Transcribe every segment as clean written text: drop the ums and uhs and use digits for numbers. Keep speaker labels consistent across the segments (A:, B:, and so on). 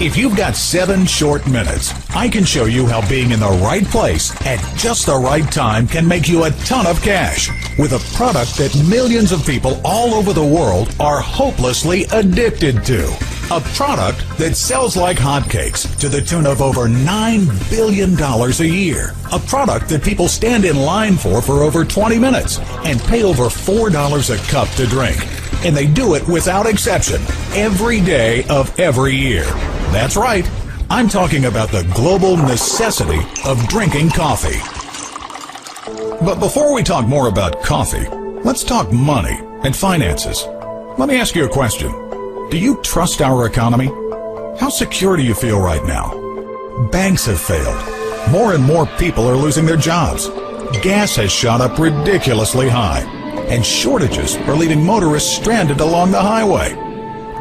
A: If you've got 7 short minutes, I can show you how being in the right place at just the right time can make you a ton of cash with a product that millions of people all over the world are hopelessly addicted to. A product that sells like hotcakes to the tune of over $9 billion a year. A product that people stand in line for over 20 minutes and pay over $4 a cup to drink. And they do it without exception every day of every year. That's right. I'm talking about the global necessity of drinking coffee. But before we talk more about coffee, let's talk money and finances. Let me ask you a question. Do you trust our economy? How secure do you feel right now? Banks have failed. More and more people are losing their jobs. Gas has shot up ridiculously high. And shortages are leaving motorists stranded along the highway.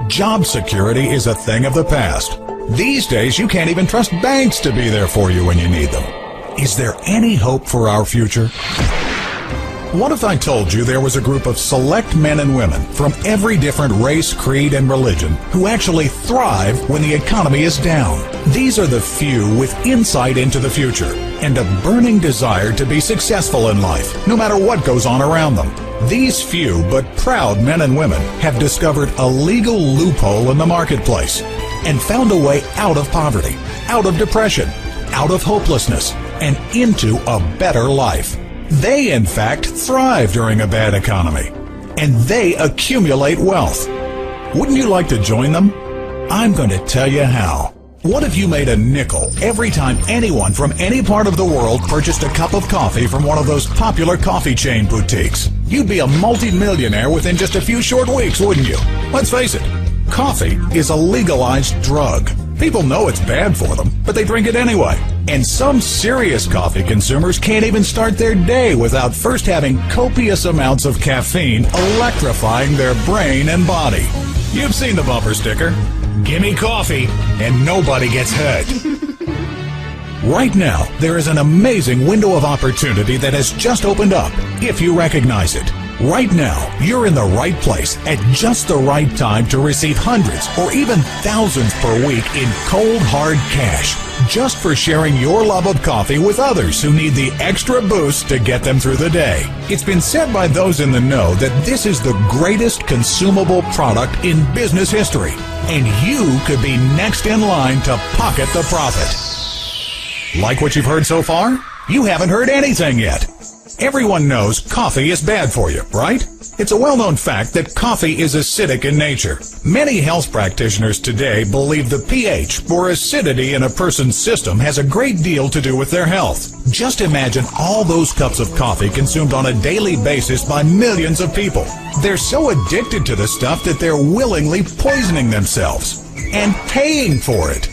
A: Job security is a thing of the past. These days, you can't even trust banks to be there for you when you need them. Is there any hope for our future? What if I told you there was a group of select men and women from every different race, creed, and religion who actually thrive when the economy is down? These are the few with insight into the future and a burning desire to be successful in life, no matter what goes on around them. These few but proud men and women have discovered a legal loophole in the marketplace and found a way out of poverty, out of depression, out of hopelessness, and into a better life. They, in fact, thrive during a bad economy, and they accumulate wealth. Wouldn't you like to join them? I'm going to tell you how. What if you made a nickel every time anyone from any part of the world purchased a cup of coffee from one of those popular coffee chain boutiques? You'd be a multi-millionaire within just a few short weeks, wouldn't you? Let's face it, coffee is a legalized drug. People know it's bad for them, but they drink it anyway. And some serious coffee consumers can't even start their day without first having copious amounts of caffeine electrifying their brain and body. You've seen the bumper sticker. Gimme coffee, and nobody gets hurt. Right now, there is an amazing window of opportunity that has just opened up, if you recognize it. Right now, you're in the right place at just the right time to receive hundreds or even thousands per week in cold, hard cash, just for sharing your love of coffee with others who need the extra boost to get them through the day. It's been said by those in the know that this is the greatest consumable product in business history, and you could be next in line to pocket the profit. Like what you've heard so far? You haven't heard anything yet. Everyone knows coffee is bad for you, right? It's a well-known fact that coffee is acidic in nature. Many health practitioners today believe the pH, or acidity in a person's system, has a great deal to do with their health. Just imagine all those cups of coffee consumed on a daily basis by millions of people. They're so addicted to the stuff that they're willingly poisoning themselves and paying for it.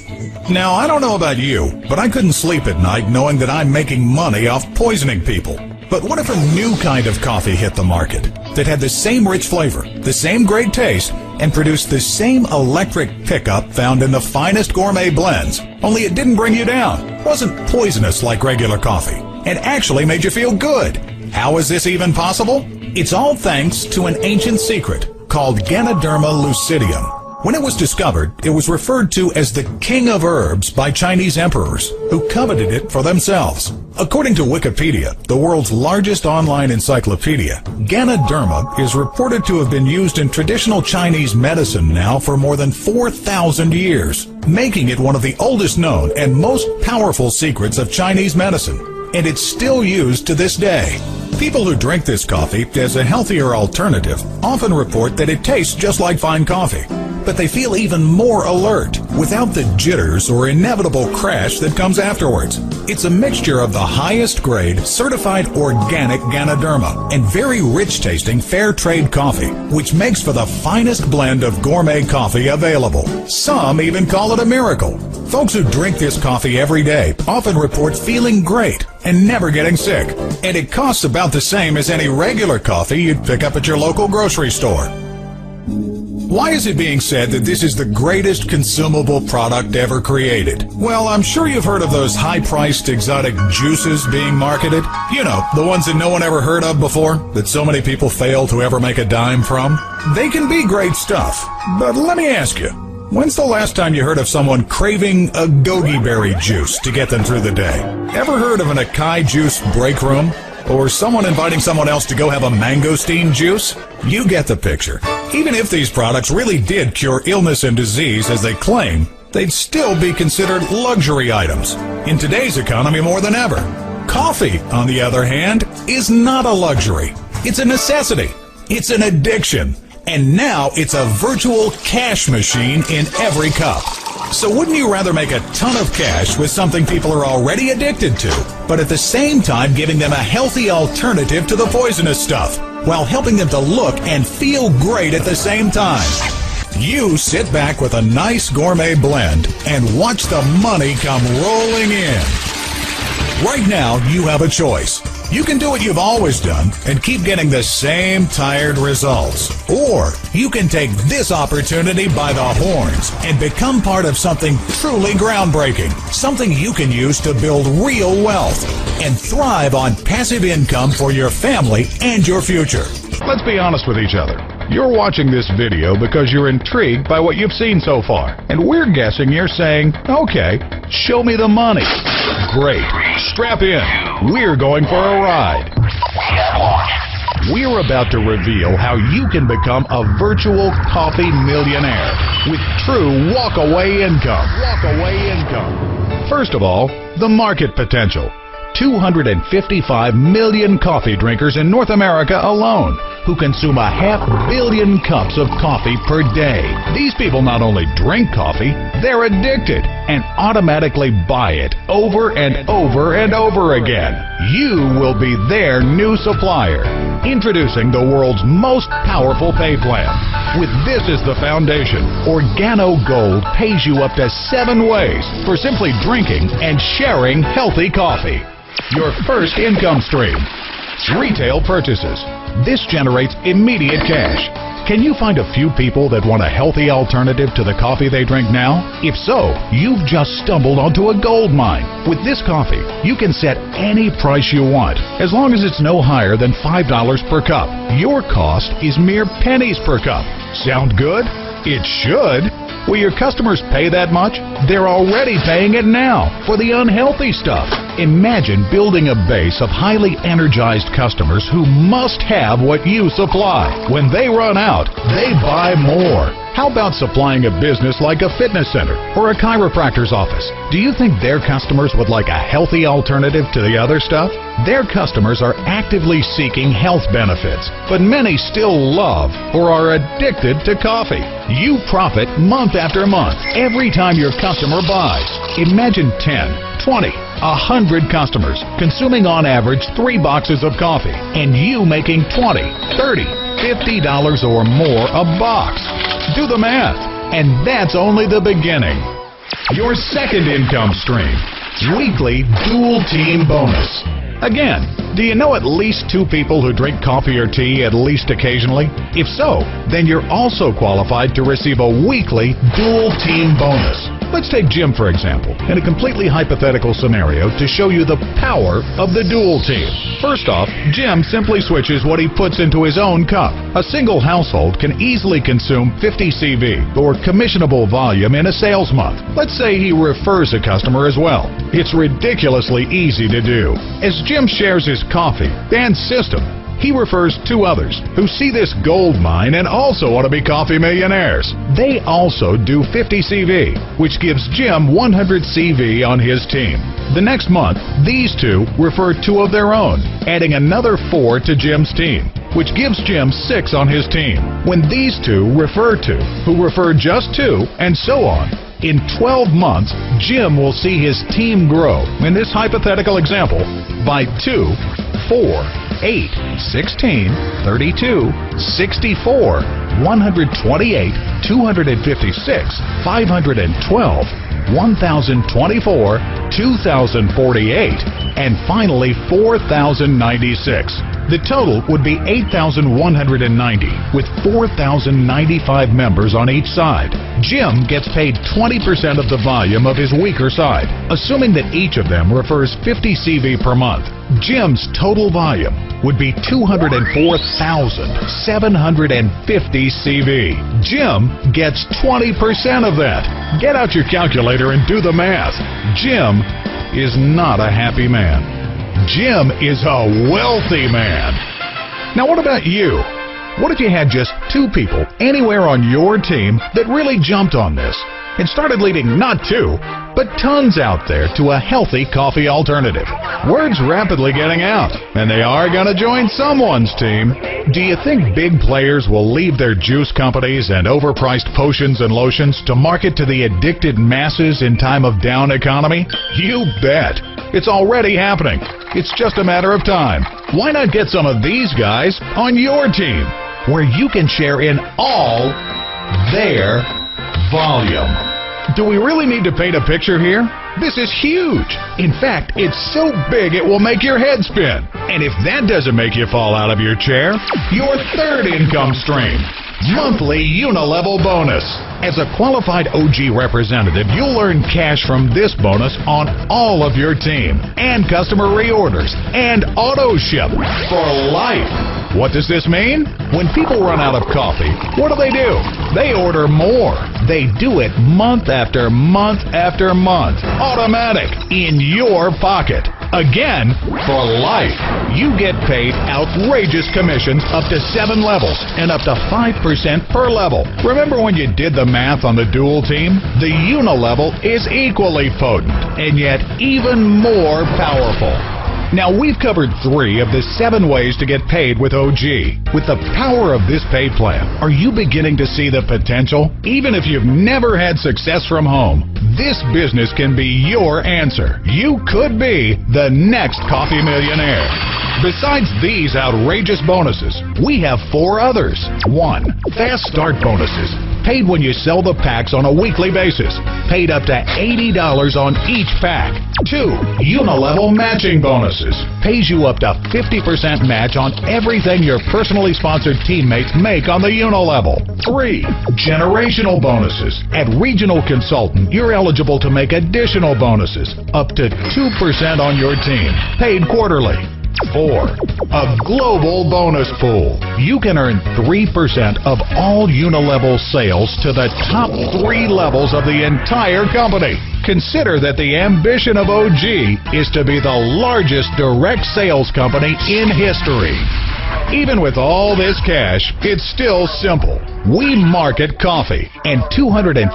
A: Now, I don't know about you, but I couldn't sleep at night knowing that I'm making money off poisoning people. But what if a new kind of coffee hit the market that had the same rich flavor, the same great taste, and produced the same electric pickup found in the finest gourmet blends, only it didn't bring you down, wasn't poisonous like regular coffee, and actually made you feel good? How is this even possible? It's all thanks to an ancient secret called Ganoderma lucidum. When it was discovered, it was referred to as the king of herbs by Chinese emperors, who coveted it for themselves. According to Wikipedia, the world's largest online encyclopedia, Ganoderma is reported to have been used in traditional Chinese medicine now for more than 4,000 years, making it one of the oldest known and most powerful secrets of Chinese medicine. And it's still used to this day. People who drink this coffee as a healthier alternative often report that it tastes just like fine coffee, but they feel even more alert without the jitters or inevitable crash that comes afterwards. It's a mixture of the highest grade certified organic Ganoderma and very rich tasting fair trade coffee, which makes for the finest blend of gourmet coffee available. Some even call it a miracle. Folks who drink this coffee every day often report feeling great and never getting sick. And it costs about the same as any regular coffee you'd pick up at your local grocery store. Why is it being said that this is the greatest consumable product ever created? Well, I'm sure you've heard of those high-priced exotic juices being marketed. You know, the ones that no one ever heard of before, that so many people fail to ever make a dime from. They can be great stuff, but let me ask you, when's the last time you heard of someone craving a goji berry juice to get them through the day? Ever heard of an acai juice break room? Or someone inviting someone else to go have a mangosteen juice? You get the picture. Even if these products really did cure illness and disease as they claim, they'd still be considered luxury items in today's economy more than ever. Coffee, on the other hand, is not a luxury. It's a necessity. It's an addiction. And now it's a virtual cash machine in every cup. So wouldn't you rather make a ton of cash with something people are already addicted to, but at the same time giving them a healthy alternative to the poisonous stuff, while helping them to look and feel great at the same time? You sit back with a nice gourmet blend and watch the money come rolling in. Right now, you have a choice. You can do what you've always done and keep getting the same tired results. Or you can take this opportunity by the horns and become part of something truly groundbreaking. Something you can use to build real wealth and thrive on passive income for your family and your future. Let's be honest with each other. You're watching this video because you're intrigued by what you've seen so far. And we're guessing you're saying, okay, show me the money. Great. Strap in. We're going for a ride. We're about to reveal how you can become a virtual coffee millionaire with true walk-away income. First of all, the market potential. 255 million coffee drinkers in North America alone who consume 500 million cups of coffee per day. These people not only drink coffee, they're addicted and automatically buy it over and over and over again. You will be their new supplier. Introducing the world's most powerful pay plan. With this as the foundation, Organo Gold pays you up to 7 ways for simply drinking and sharing healthy coffee. Your first income stream, retail purchases. This generates immediate cash. Can you find a few people that want a healthy alternative to the coffee they drink now? If so, you've just stumbled onto a gold mine. With this coffee, you can set any price you want, as long as it's no higher than $5 per cup. Your cost is mere pennies per cup. Sound good? It should. Will your customers pay that much? They're already paying it now for the unhealthy stuff. Imagine building a base of highly energized customers who must have what you supply. When they run out, they buy more. How about supplying a business like a fitness center or a chiropractor's office? Do you think their customers would like a healthy alternative to the other stuff? Their customers are actively seeking health benefits, but many still love or are addicted to coffee. You profit month after month every time your customer buys. Imagine 10, 20, 100 customers consuming on average 3 boxes of coffee, and you making $20, $30, $50 or more a box. Do the math, and that's only the beginning. Your second income stream, weekly dual team bonus. Again, do you know at least 2 people who drink coffee or tea at least occasionally? If so, then you're also qualified to receive a weekly dual team bonus. Let's take Jim, for example, in a completely hypothetical scenario to show you the power of the dual team. First off, Jim simply switches what he puts into his own cup. A single household can easily consume 50 CV, or commissionable volume, in a sales month. Let's say he refers a customer as well. It's ridiculously easy to do. As Jim shares his coffee and system, he refers 2 others who see this gold mine and also want to be coffee millionaires. They also do 50 CV, which gives Jim 100 CV on his team. The next month, these 2 refer 2 of their own, adding another 4 to Jim's team, which gives Jim 6 on his team. When these 2 refer 2, who refer just 2, and so on. In 12 months, Jim will see his team grow, in this hypothetical example, by 2, 4, 8, 16, 32, 64, 128, 256, 512, 1024, 2048, and finally 4,096. The total would be 8,190 with 4,095 members on each side. Jim gets paid 20% of the volume of his weaker side, assuming that each of them refers 50 CV per month. Jim's total volume would be 204,750 CV. Jim gets 20% of that. Get out your calculator and do the math. Jim is not a happy man. Jim is a wealthy man. Now what about you? What if you had just 2 people anywhere on your team that really jumped on this and started leading not 2, but tons out there to a healthy coffee alternative? Word's rapidly getting out, and they are going to join someone's team. Do you think big players will leave their juice companies and overpriced potions and lotions to market to the addicted masses in time of down economy? You bet. It's already happening. It's just a matter of time. Why not get some of these guys on your team, where you can share in all their volume? Do we really need to paint a picture here? This is huge. In fact, it's so big it will make your head spin. And if that doesn't make you fall out of your chair, your third income stream, monthly unilevel bonus. As a qualified OG representative, you'll earn cash from this bonus on all of your team, and customer reorders, and auto ship for life. What does this mean? When people run out of coffee, what do? They order more. They do it month after month after month. Automatic, in your pocket. Again, for life. You get paid outrageous commissions up to 7 levels and up to 5% per level. Remember when you did the math on the dual team? The unilevel is equally potent and yet even more powerful. Now, we've covered 3 of the 7 ways to get paid with OG. With the power of this pay plan, are you beginning to see the potential? Even if you've never had success from home, this business can be your answer. You could be the next coffee millionaire. Besides these outrageous bonuses, we have 4 others. 1. Fast start bonuses, paid when you sell the packs on a weekly basis, paid up to $80 on each pack. 2. Unilevel matching bonuses, pays you up to 50% match on everything your personally sponsored teammates make on the unilevel. 3. Generational bonuses. At Regional Consultant, you're eligible to make additional bonuses, up to 2% on your team, paid quarterly. 4. A global bonus pool. You can earn 3% of all unilevel sales to the top 3 levels of the entire company. Consider that the ambition of OG is to be the largest direct sales company in history. Even with all this cash, it's still simple. We market coffee, and 255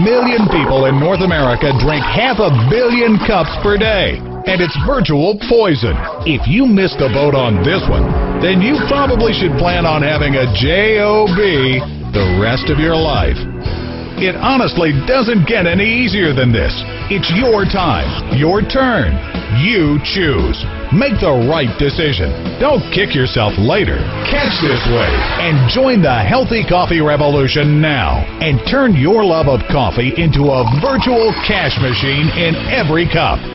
A: million people in North America drink 500 million cups per day. And it's virtual poison. If you missed the boat on this one, then you probably should plan on having a job the rest of your life. It honestly doesn't get any easier than this. It's your time, your turn. You choose. Make the right decision. Don't kick yourself later. Catch this wave and join the healthy coffee revolution now, and turn your love of coffee into a virtual cash machine in every cup.